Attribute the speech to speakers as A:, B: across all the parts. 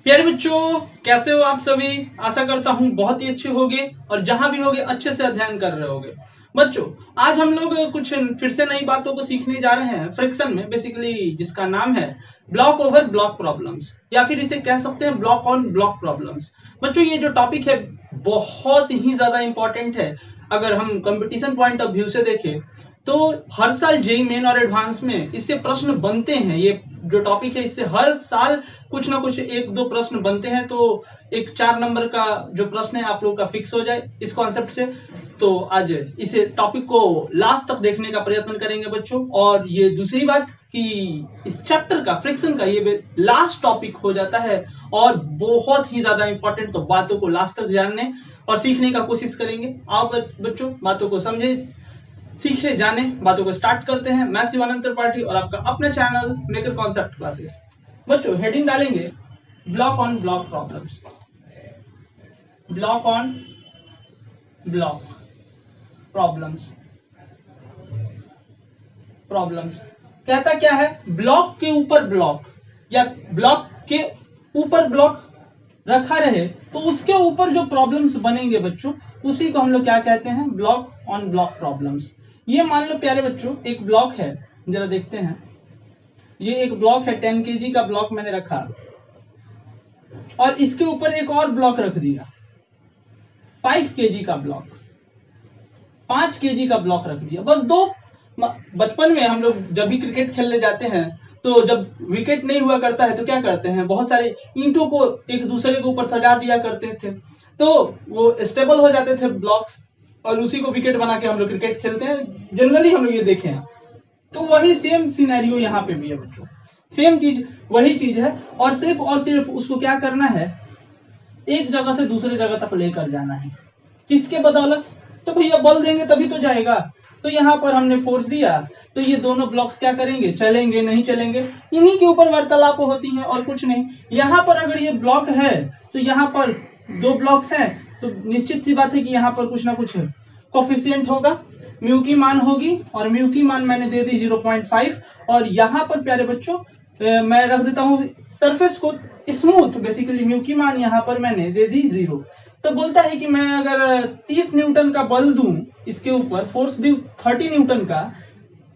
A: प्यारे बच्चों, कैसे हो आप सभी। आशा करता हूँ बहुत ही अच्छे होगे और जहां भी होगे अच्छे से अध्ययन कर रहे होगे। बच्चों, आज हम लोग कुछ फिर से नई बातों को सीखने जा रहे हैं फ्रिक्शन में, बेसिकली जिसका नाम है ब्लॉक ओवर ब्लॉक प्रॉब्लम्स, या फिर इसे कह सकते हैं ब्लॉक ऑन ब्लॉक प्रॉब्लम्स। बच्चों, ये जो टॉपिक है बहुत ही ज्यादा इंपॉर्टेंट है। अगर हम कंपटीशन पॉइंट ऑफ व्यू से देखें तो हर साल जेईई मेन और एडवांस में इससे प्रश्न बनते हैं। ये जो टॉपिक है इससे हर साल कुछ ना कुछ एक दो प्रश्न बनते हैं। तो एक 4 नंबर का जो प्रश्न है आप लोगों का फिक्स हो जाए इस कॉन्सेप्ट से। तो आज इस टॉपिक को लास्ट तक देखने का प्रयत्न करेंगे बच्चों। और ये दूसरी बात कि इस चैप्टर का फ्रिक्शन का ये लास्ट टॉपिक हो जाता है और बहुत ही ज्यादा इंपॉर्टेंट। तो बातों को लास्ट तक जानने और सीखने का कोशिश करेंगे। आप बच्चों बातों को समझे, सीखे, जाने, बातों को स्टार्ट करते हैं। मैं शिवानंद त्रिपाठी और आपका अपना चैनल मेकर कॉन्सेप्ट क्लासेस। बच्चों, हेडिंग डालेंगे block on block problems. Block on block problems. Problems कहता क्या है, ब्लॉक के ऊपर ब्लॉक या ब्लॉक के ऊपर ब्लॉक रखा रहे तो उसके ऊपर जो प्रॉब्लम्स बनेंगे बच्चों, उसी को हम लोग क्या कहते हैं, ब्लॉक ऑन ब्लॉक प्रॉब्लम्स। ये मान लो प्यारे बच्चों एक ब्लॉक है, जरा देखते हैं। ये एक ब्लॉक है, 10 केजी का ब्लॉक मैंने रखा और इसके ऊपर एक और ब्लॉक रख दिया, 5 केजी का ब्लॉक, 5 केजी का ब्लॉक रख दिया। बस दो। बचपन में हम लोग जब भी क्रिकेट खेलने जाते हैं तो जब विकेट नहीं हुआ करता है तो क्या करते हैं, बहुत सारे ईंटों को एक दूसरे के ऊपर सजा दिया करते थे तो वो स्टेबल हो जाते थे ब्लॉक्स और उसी को विकेट बना के हम लोग क्रिकेट खेलते हैं। जनरली हम लोग ये देखे हैं। तो वही सेम सिनेरियो यहाँ पे भी है बच्चों, सेम चीज वही चीज है। और सिर्फ उसको क्या करना है, एक जगह से दूसरी जगह तक लेकर जाना है। किसके बदौलत, तो भैया बल देंगे तभी तो जाएगा। तो यहाँ पर हमने फोर्स दिया तो ये दोनों ब्लॉक्स क्या करेंगे, चलेंगे, नहीं चलेंगे। इन्हीं के ऊपर वार्तालाप होती है और कुछ नहीं। यहाँ पर अगर ये ब्लॉक है तो यहाँ पर 2 ब्लॉक्स हैं तो निश्चित सी बात है कि यहाँ पर कुछ ना कुछ कोफिशिएंट होगा, म्यू की मान होगी और म्यू की मान मैंने दे दी 0.5। और यहाँ पर प्यारे बच्चों मैं रख देता हूँ सरफेस को स्मूथ, बेसिकली म्यू की मान यहाँ पर मैंने दे दी 0। तो बोलता है कि मैं अगर 30 न्यूटन का बल दूं इसके ऊपर, फोर्स दूं 30 न्यूटन का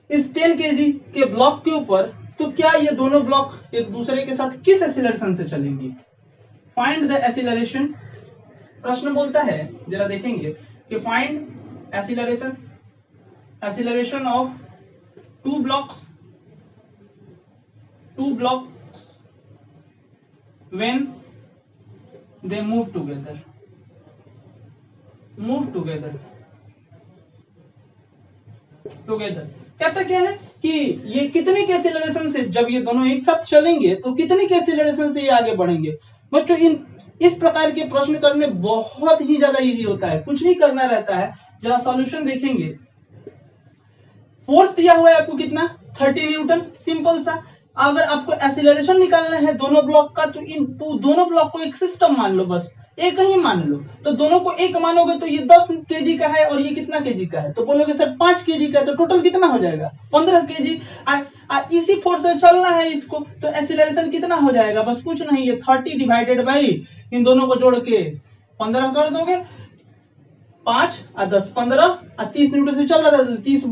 A: इस 10 केजी के ब्लॉक के ऊपर, तो क्या ये दोनों ब्लॉक एक दूसरे के साथ किस एक्सीलरेशन से चलेंगे। Find the acceleration. प्रश्न बोलता है, जरा देखेंगे कि find acceleration of two blocks when they move together कहता क्या है कि ये कितने के एक्सीलरेशन से, जब ये दोनों एक साथ चलेंगे तो कितने के एक्सीलरेशन से ये आगे बढ़ेंगे। बच्चों इस प्रकार के प्रश्न करने बहुत ही ज्यादा इजी होता है, कुछ नहीं करना रहता है। जरा सॉल्यूशन देखेंगे। फोर्स दिया हुआ है आपको कितना, 30 न्यूटन, सिंपल सा। अगर आपको एक्सीलरेशन निकालना है दोनों ब्लॉक का तो दोनों ब्लॉक को एक सिस्टम मान लो, बस एक ही मान लो। तो दोनों को एक मानोगे तो ये 10 केजी का है और ये कितना केजी का है, तो बोलोगे सर 5 केजी का है, तो टोटल कितना हो जाएगा 15 केजी। इसी फोर्स से चलना है इसको, तो एक्सीलरेशन कितना हो जाएगा, बस कुछ नहीं, ये 30 डिवाइडेड बाई इन दोनों को जोड़ के 15 कर दोगे। 5 और 10 15 और 30 न्यूटन से चल रहा था, 30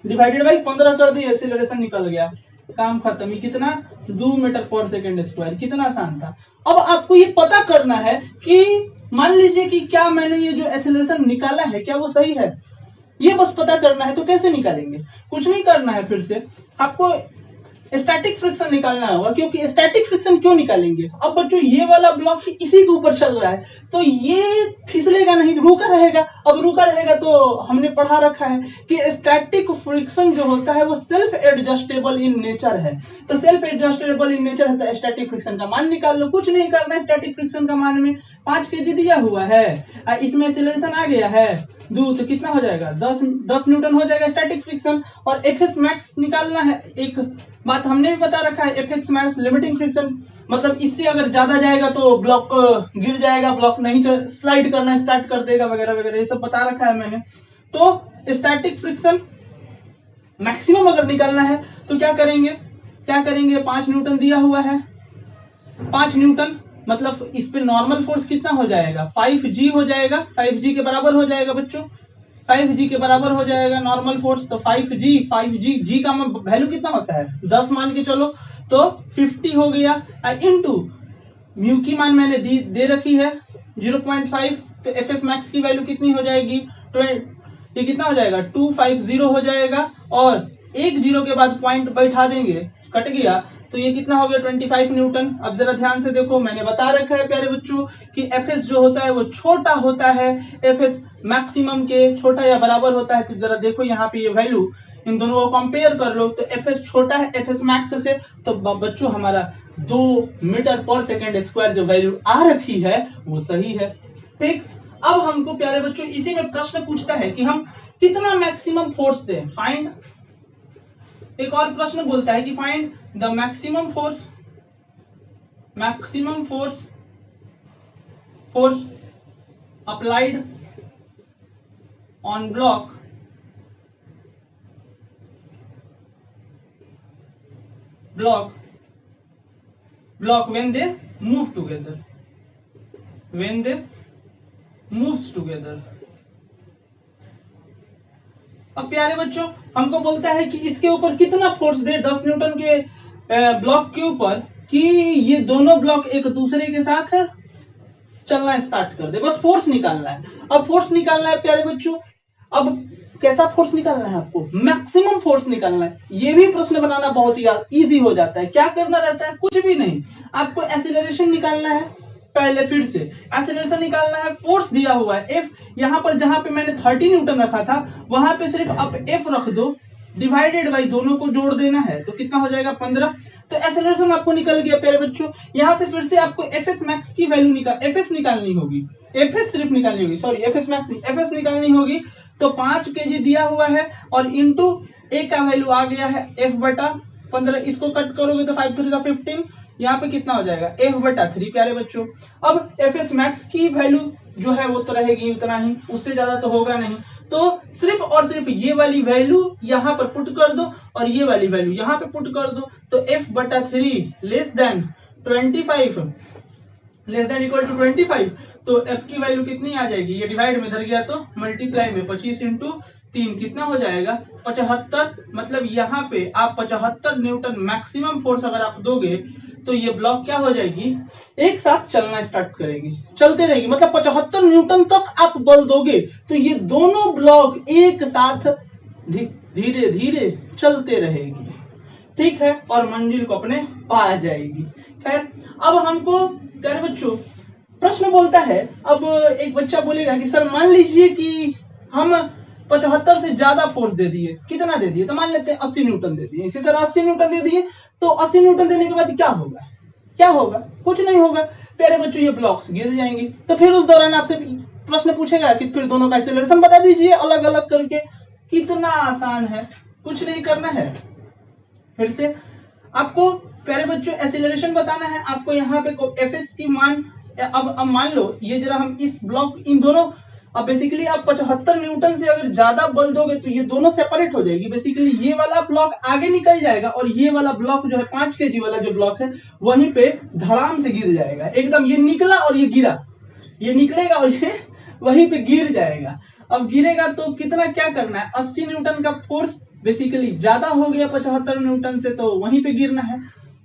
A: डिवाइडेड बाई 15 कर दिए, एक्सीलरेशन निकल गया, काम खत्म। ये कितना, 2 मीटर पर सेकेंड स्क्वायर। कितना आसान था। अब आपको ये पता करना है कि मान लीजिए कि क्या मैंने ये जो एक्सीलरेशन निकाला है क्या वो सही है, ये बस पता करना है। तो कैसे निकालेंगे, कुछ नहीं करना है, फिर से आपको स्टैटिक फ्रिक्शन निकालना होगा। क्योंकि स्टैटिक फ्रिक्शन क्यों निकालेंगे, अब बच्चों ये वाला ब्लॉक इसी के ऊपर चल रहा है तो ये फिसलेगा नहीं, रुका रहेगा। अब रुका रहेगा तो हमने पढ़ा रखा है कि स्टैटिक फ्रिक्शन जो होता है वो सेल्फ एडजस्टेबल इन नेचर है। तो सेल्फ एडजस्टेबल इन नेचर है तो स्टैटिक फ्रिक्शन का मान निकाल लो। कुछ नहीं करना है, स्टैटिक फ्रिक्शन का मान में 5 केजी दिया हुआ है, इसमें एक्सीलरेशन आ गया है 2, तो कितना हो जाएगा, 10 न्यूटन हो जाएगा स्टैटिक फ्रिक्शन। और एफएस मैक्स निकालना है। एक बात हमने भी बता रखा है, एफएस मैक्स लिमिटिंग फ्रिक्शन, मतलब इससे अगर ज्यादा जाएगा तो ब्लॉक गिर जाएगा, ब्लॉक नहीं स्लाइड करना स्टार्ट कर देगा वगैरह वगैरह, ये सब बता रखा है मैंने। तो स्टैटिक फ्रिक्शन मैक्सिमम अगर निकालना है तो क्या करेंगे 5 न्यूटन दिया हुआ है, 5 न्यूटन मतलब इस पे नॉर्मल फोर्स कितना हो जाएगा 5g हो जाएगा, 5g के बराबर हो जाएगा बच्चों, 5g के बराबर हो जाएगा नॉर्मल फोर्स। तो 5g g का वैल्यू कितना होता है 10 मान के चलो, तो 50 हो गया इनटू म्यू की मान मैंने दे रखी है 0.5, तो एफएस मैक्स की वैल्यू कितनी हो जाएगी, ये कितना हो जाएगा 250 हो जाएगा, और एक जीरो के बाद पॉइंट बैठा देंगे, कट गया, तो ये कितना हो गया 25 न्यूटन। अब जरा ध्यान से देखो, मैंने बता रखा है प्यारे बच्चों कि एफएस जो होता है वो छोटा होता है एफएस मैक्सिमम के, छोटा या बराबर होता है। तो जरा देखो यहाँ पे ये वैल्यू, इन दोनों को कंपेयर कर लो, तो एफएस छोटा है एफएस मैक्स से, तो बच्चों हमारा 2 मीटर पर सेकेंड स्क्वायर जो वैल्यू आ रखी है वो सही है। ठीक, अब हमको प्यारे बच्चों इसी में प्रश्न पूछता है कि हम कितना मैक्सिमम फोर्स दें, फाइंड। एक और प्रश्न बोलता है कि find the maximum force applied on block when they move together। अब प्यारे बच्चों हमको बोलता है कि इसके ऊपर कितना फोर्स दे 10 न्यूटन के ब्लॉक के ऊपर कि ये दोनों ब्लॉक एक दूसरे के साथ चलना स्टार्ट कर दे, बस फोर्स निकालना है। अब फोर्स निकालना है प्यारे बच्चों, अब कैसा फोर्स निकालना है आपको, मैक्सिमम फोर्स निकालना है। ये भी प्रश्न बनाना बहुत ही इजी हो जाता है। क्या करना रहता है, कुछ भी नहीं, आपको एक्सीलरेशन निकालना है। पहले फिर से एक्सीलरेशन निकालना है, फोर्स दिया हुआ है एफ, यहाँ पर जहां पे मैंने 30 न्यूटन रखा था वहां पे सिर्फ आप एफ रख दो, डिवाइडेड बाई दोनों को जोड़ देना है, तो कितना हो जाएगा 15। तो एक्सीलरेशन आपको निकल गया प्यारे बच्चों। यहाँ से फिर से आपको एफएस मैक्स की वैल्यू एफएस निकालनी होगी, एफएस सिर्फ निकालनी होगी, सॉरी एफएस मैक्स नहीं, एफएस निकालनी होगी। तो 5 kg दिया हुआ है और इंटू ए का वैल्यू आ गया है एफ बटा 15, इसको कट करोगे तो 5 3 15, यहाँ पे कितना हो जाएगा एफ बटा 3 प्यारे बच्चों। अब एफएस मैक्स की वैल्यू जो है वो तो रहेगी उतना ही, उससे ज्यादा तो होगा नहीं, तो सिर्फ और सिर्फ ये वाली वैल्यू यहाँ पर पुट कर दो और ये वाली वैल्यू यहाँ पे पुट कर दो, तो एफ बटा 3 less than 25 less than equal to 25, तो एफ की वैल्यू कितनी आ जाएगी, ये डिवाइड में इधर गया तो मल्टीप्लाई में 25 इंटू 3 कितना हो जाएगा 75। मतलब यहाँ पे आप 75 न्यूटन मैक्सिमम फोर्स अगर आप दोगे तो ये ब्लॉक क्या हो जाएगी, एक साथ चलना स्टार्ट करेगी, चलते रहेगी। मतलब 75 न्यूटन तक आप बल दोगे तो ये दोनों ब्लॉक एक साथ धीरे धीरे चलते रहेगी, ठीक है, और मंजिल को अपने पा जाएगी। खैर, अब हमको प्यारे बच्चों प्रश्न बोलता है, अब एक बच्चा बोलेगा कि सर मान लीजिए कि हम 75 से ज्यादा फोर्स दे दिए, कितना दे दिए, तो मान लेते हैं 80 न्यूटन दे दिए, इसी तरह 80 न्यूटन दे दिए, तो 80 न्यूटन देने के बाद क्या होगा, क्या होगा, कुछ नहीं होगा प्यारे बच्चों, ये ब्लॉक्स गिर जाएंगे। तो फिर उस दौरान आपसे प्रश्न पूछेगा कि फिर दोनों का एक्सेलरेशन बता दीजिए अलग अलग करके। कितना आसान है, कुछ नहीं करना है। फिर से आपको प्यारे बच्चों एक्सेलरेशन बताना है, आपको यहाँ पे एफएस की मान, अब मान लो ये जरा हम इस ब्लॉक, इन दोनों, अब बेसिकली आप 75 न्यूटन से अगर ज्यादा बल दोगे तो ये दोनों सेपरेट हो जाएगी। बेसिकली ये वाला ब्लॉक आगे निकल जाएगा और ये वाला ब्लॉक जो है 5 kg वाला जो ब्लॉक है वहीं पे धड़ाम से गिर जाएगा एकदम। ये निकला और ये गिरा, ये निकलेगा और ये वहीं पे गिर जाएगा। अब गिरेगा तो कितना क्या करना है, 80 न्यूटन का फोर्स बेसिकली ज्यादा हो गया 75 न्यूटन से, तो वहीं पे गिरना है,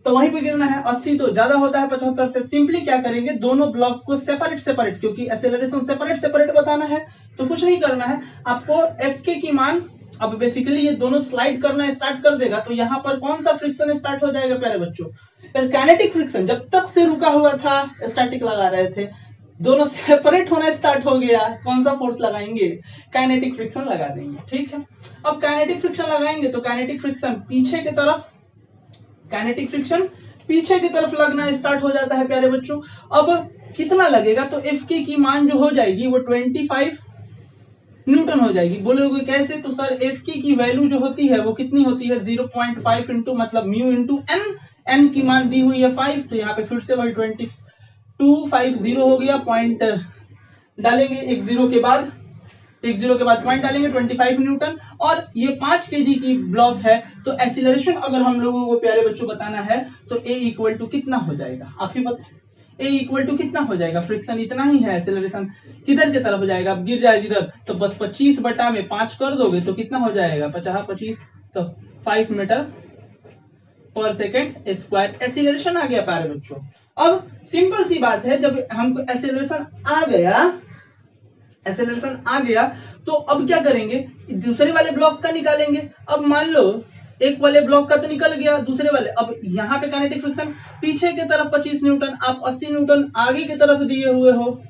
A: तो वहीं पे गिरना है। 80 तो ज्यादा होता है 75 से। सिंपली क्या करेंगे, दोनों ब्लॉक को सेपरेट, क्योंकि एक्सेलरेशन सेपरेट बताना है, तो कुछ नहीं करना है आपको। एफ के की मान, अब बेसिकली ये दोनों स्लाइड करना स्टार्ट कर देगा, तो यहाँ पर कौन सा फ्रिक्शन स्टार्ट हो जाएगा प्यारे बच्चों, काइनेटिक फ्रिक्शन। जब तक से रुका हुआ था स्टैटिक लगा रहे थे, दोनों सेपरेट होना स्टार्ट हो गया, कौन सा फोर्स लगाएंगे, काइनेटिक फ्रिक्शन लगा देंगे, ठीक है। अब काइनेटिक फ्रिक्शन लगाएंगे तो काइनेटिक फ्रिक्शन पीछे की तरफ लगना स्टार्ट हो जाता है प्यारे बच्चों। अब कितना लगेगा, तो एफ के की मान जो हो जाएगी वो 25 न्यूटन हो जाएगी। बोलोगे कैसे, तो सर एफ के की वैल्यू जो होती है वो कितनी होती है 0.5 इंटू मतलब म्यू इंटू एन की मान दी हुई है 5, तो यहाँ पे फिर से वही 2250 हो गया, पॉइंट डालेंगे एक जीरो के बाद पॉइंट डालेंगे 25 न्यूटन, और ये 5 kg की ब्लॉक है। तो एक्सीलरेशन अगर हम लोगों को प्यारे बच्चों बताना है तो A इक्वल टू कितना हो जाएगा, आप ही बता, ए इक्वल टू कितना हो जाएगा, फ्रिक्शन इतना ही है, एक्सेलरेशन किधर की तरफ जाएगा, अब गिर जाए जिधर, तो बस 25 बटा में 5 कर दोगे तो कितना हो जाएगा, 50 तो 5 मीटर पर सेकेंड स्क्वायर एक्सीलरेशन आ गया प्यारे बच्चों। अब सिंपल सी बात है, जब हमको एक्सीलरेशन आ गया तो अब क्या करेंगे, दूसरे वाले ब्लॉक का निकालेंगे। अब मान लो एक वाले ब्लॉक का तो निकल गया, दूसरे वाले, अब यहाँ पे काइनेटिक फ्रिक्शन पीछे की तरफ 25 न्यूटन, आप 80 न्यूटन आगे की तरफ दिए हुए हो,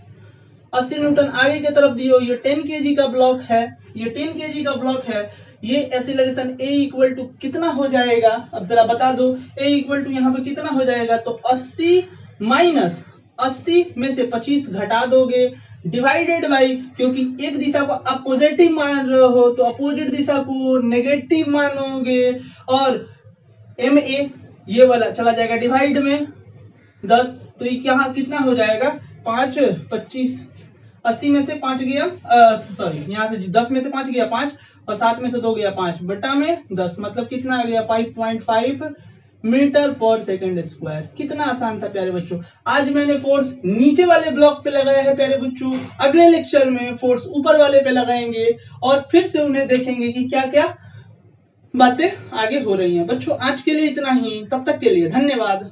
A: 80 न्यूटन आगे की तरफ दिए हो, ये 10 kg का ब्लॉक है, ये 10 kg का ब्लॉक है, ये एक्सीलरेशन ए इक्वल टू कितना हो जाएगा, अब जरा बता दो, ए इक्वल टू यहाँ पे कितना हो जाएगा, तो 80 माइनस 80 में से 25 घटा दोगे, डिवाइडेड बाई, क्योंकि एक दिशा को आप पॉजिटिव मान रहे हो तो अपोजिट दिशा को नेगेटिव मानोगे, और एम ए ये वाला चला जाएगा डिवाइड में 10, तो ये यहाँ कितना हो जाएगा, 5 25, 80 में से 5 गया, सॉरी यहाँ से 10 में से 5 गया 5, और 7 में से 2 गया 5 बटा में 10, मतलब कितना आ गया 5.5 मीटर पर सेकंड स्क्वायर। कितना आसान था प्यारे बच्चों। आज मैंने फोर्स नीचे वाले ब्लॉक पे लगाया है प्यारे बच्चों, अगले लेक्चर में फोर्स ऊपर वाले पे लगाएंगे और फिर से उन्हें देखेंगे कि क्या क्या बातें आगे हो रही हैं। बच्चों आज के लिए इतना ही, तब तक के लिए धन्यवाद।